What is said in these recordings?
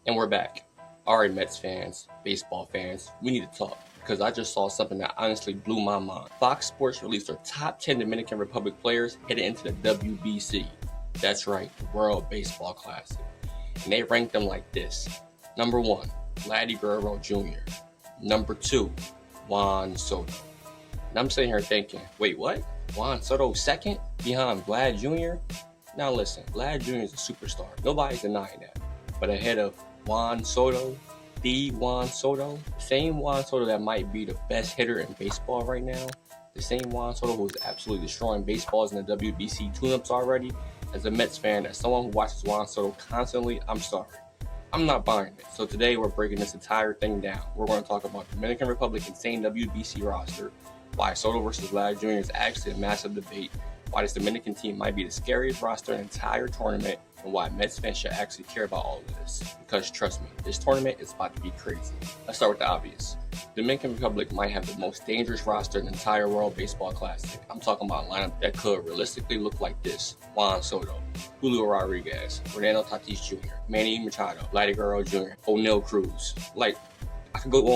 And we're back. All right, Mets fans, baseball fans, we need to talk because I just saw something that honestly blew my mind. Fox Sports released their top 10 Dominican Republic players headed into the WBC. That's right, the World Baseball Classic. And they ranked them like this. Number 1, Vladimir Guerrero Jr. Number 2, Juan Soto. And I'm sitting here thinking, wait, what? Juan Soto second behind Vlad Jr.? Now listen, Vlad Jr. is a superstar. Nobody's denying that. But ahead of Juan Soto, the Juan Soto, same Juan Soto that might be the best hitter in baseball right now, the same Juan Soto who's absolutely destroying baseballs in the WBC tune-ups already. As a Mets fan, as someone who watches Juan Soto constantly, I'm sorry. I'm not buying it. So today we're breaking this entire thing down. We're going to talk about the Dominican Republic insane WBC roster, why Soto versus Vlad Jr. is actually a massive debate, why this Dominican team might be the scariest roster in the entire tournament, and why Mets fans should actually care about all of this. Because trust me, this tournament is about to be crazy. Let's start with the obvious. The Dominican Republic might have the most dangerous roster in the entire World Baseball Classic. I'm talking about a lineup that could realistically look like this: Juan Soto, Julio Rodríguez, Fernando Tatis Jr, Manny Machado, Vladimir Guerrero Jr, Oneil Cruz. I could go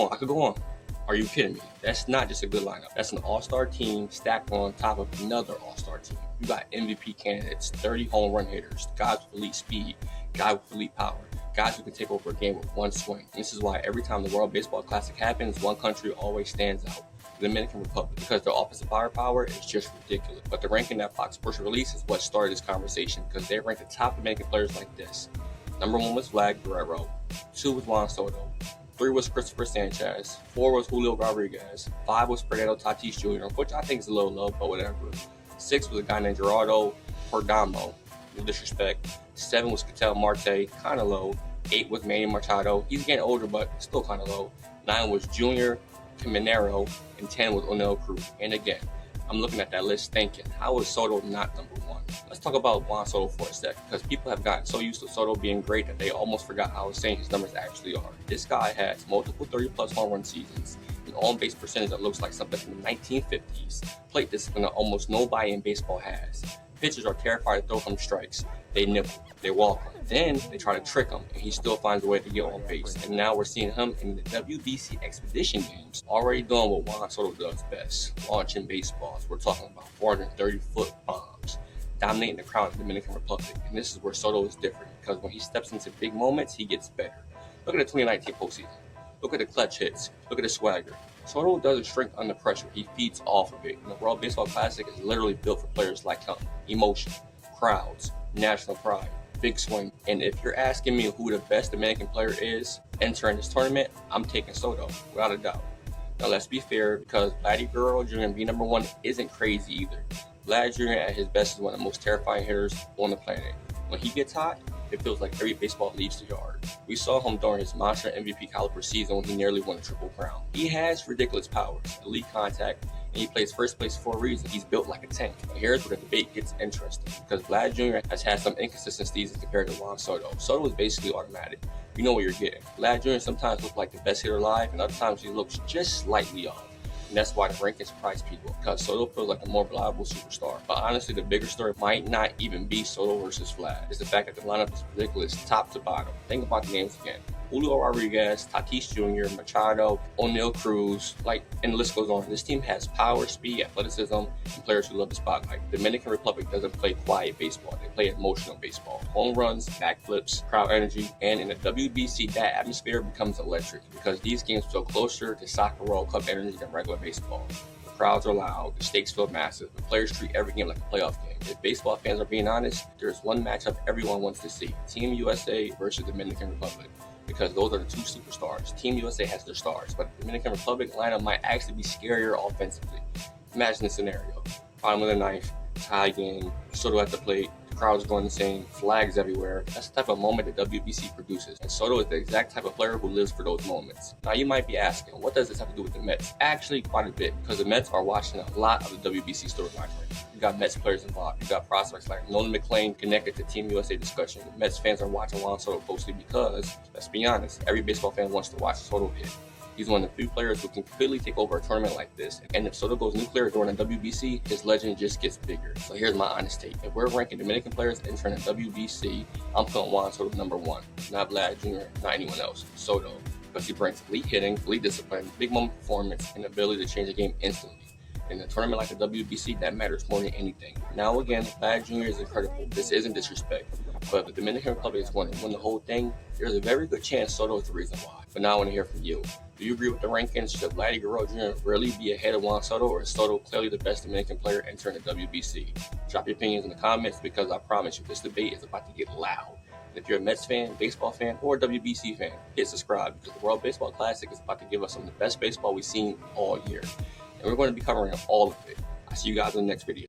on. Are you kidding me? That's not just a good lineup. That's an all-star team stacked on top of another all-star team. You got MVP candidates, 30 home run hitters, guys with elite speed, guys with elite power, guys who can take over a game with one swing. And this is why every time the World Baseball Classic happens, one country always stands out: the Dominican Republic, because their offensive firepower is just ridiculous. But the ranking that Fox Sports released is what started this conversation, because they ranked the top Dominican players like this. Number 1 was Vlad Guerrero, 2 was Juan Soto, 3 was Christopher Sanchez, 4 was Julio Rodríguez, 5 was Fernando Tatis Jr, which I think is a little low, but whatever. 6 was a guy named Gerardo Perdomo, no disrespect. 7 was Ketel Marte, kind of low. 8 was Manny Machado, he's getting older, but still kind of low. 9 was Junior Caminero, and 10 was Oneil Cruz. And again, I'm looking at that list thinking, how is Soto not number 1? Let's talk about Juan Soto for a sec, because people have gotten so used to Soto being great that they almost forgot how insane his numbers actually are. This guy has multiple 30-plus home run seasons, an on-base percentage that looks like something from the 1950s, plate discipline that almost nobody in baseball has. Pitchers are terrified to throw him strikes. They nibble, they walk him, then they try to trick him, and he still finds a way to get on base. And now we're seeing him in the WBC Expedition games, already doing what Juan Soto does best: launching baseballs. We're talking about 430-foot bombs, dominating the crowd in the Dominican Republic. And this is where Soto is different, because when he steps into big moments, he gets better. Look at the 2019 postseason. Look at the clutch hits. Look at the swagger. Soto doesn't shrink under pressure. He feeds off of it. And the World Baseball Classic is literally built for players like him. Emotion, crowds, national pride, big swing. And if you're asking me who the best Dominican player is entering this tournament, I'm taking Soto, without a doubt. Now let's be fair, because Vladimir Guerrero Jr. being number 1 isn't crazy either. Vlad Jr. at his best is one of the most terrifying hitters on the planet. When he gets hot, it feels like every baseball leaves the yard. We saw him during his monster MVP caliber season when he nearly won a Triple Crown. He has ridiculous powers, elite contact, and he plays first place for a reason. He's built like a tank. But here's where the debate gets interesting, because Vlad Jr. has had some inconsistencies compared to Juan Soto. Soto is basically automatic. You know what you're getting. Vlad Jr. sometimes looks like the best hitter alive, and other times he looks just slightly off. And that's why the rankings surprise people, because Soto feels like a more reliable superstar. But honestly, the bigger story might not even be Soto versus Vlad. It's the fact that the lineup is ridiculous top to bottom. Think about the names again: Julio Rodríguez, Tatis Jr, Machado, Oneil Cruz, and the list goes on. This team has power, speed, athleticism, and players who love the spotlight. The Dominican Republic doesn't play quiet baseball. They play emotional baseball. Home runs, backflips, crowd energy, and in the WBC, that atmosphere becomes electric, because these games feel closer to Soccer World Cup energy than regular baseball. The crowds are loud, the stakes feel massive, the players treat every game like a playoff game. If baseball fans are being honest, there's one matchup everyone wants to see: Team USA versus Dominican Republic, because those are the two superstars. Team USA has their stars, but the Dominican Republic lineup might actually be scarier offensively. Imagine the scenario: bottom of the ninth, tie game, Soto at the plate, the crowd's going insane, flags everywhere. That's the type of moment that WBC produces, and Soto is the exact type of player who lives for those moments. Now you might be asking, what does this have to do with the Mets? Actually, quite a bit, because the Mets are watching a lot of the WBC storyline right now. You got Mets players involved. You got prospects like Nolan McClain connected to Team USA discussion. Mets fans are watching Juan Soto closely because, let's be honest, every baseball fan wants to watch Soto hit. He's one of the few players who can completely take over a tournament like this, and if Soto goes nuclear during the WBC, his legend just gets bigger. So here's my honest take. If we're ranking Dominican players entering the WBC, I'm putting Juan Soto number 1, not Vlad Jr., not anyone else. Soto, because he brings elite hitting, elite discipline, big moment performance, and the ability to change the game instantly. In a tournament like the WBC, that matters more than anything. Now again, Vlad Jr. is incredible. This isn't disrespect. But if the Dominican Republic is going to win the whole thing, there's a very good chance Soto is the reason why. But now I want to hear from you. Do you agree with the rankings? Should Vladimir Guerrero Jr. really be ahead of Juan Soto, or is Soto clearly the best Dominican player entering the WBC? Drop your opinions in the comments, because I promise you this debate is about to get loud. And if you're a Mets fan, baseball fan, or a WBC fan, hit subscribe, because the World Baseball Classic is about to give us some of the best baseball we've seen all year. And we're going to be covering all of it. I'll see you guys in the next video.